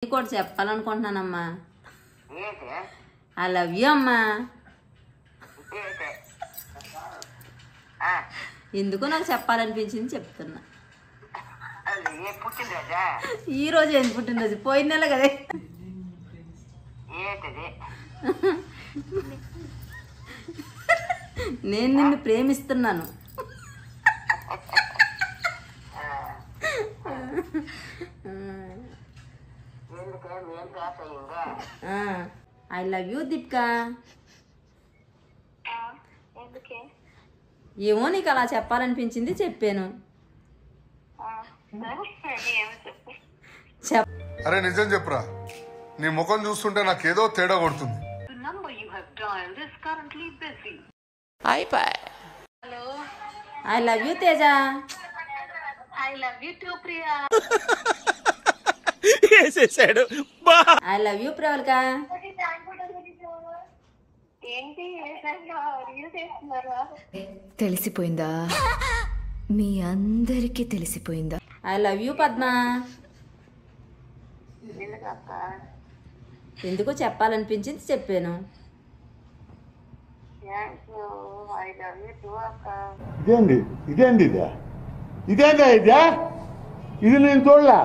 నీకు కూడా చెప్పాలనుకుంటున్నానమ్మా. I love you అమ్మా. ఎందుకో నాకు చెప్పాలనిపించింది చెప్తున్నా. ఈ రోజు ఏం పుట్టినరోజు? పోయిన నెల కదే. నేను నిన్ను ప్రేమిస్తున్నాను. I love you Deepika. ఏమో నీకు అలా చెప్పాలనిపించింది చెప్పాను. అరే నిజం చెప్పురా, నీ ముఖం చూస్తుంటే నాకేదో తేడా కొడుతుంది. I love you Teja. I love you too Priya. I love you Pravalka. తెలిసిపోయిందా? మీ అందరికీ తెలిసిపోయిందా? I love you Padma. ఎందుకో చెప్పాలనిపించింది చెప్పాను. ఇదేంది ఇదేంది ఇదే ఇదేందా ఇదే ఇది నేను చూడలే.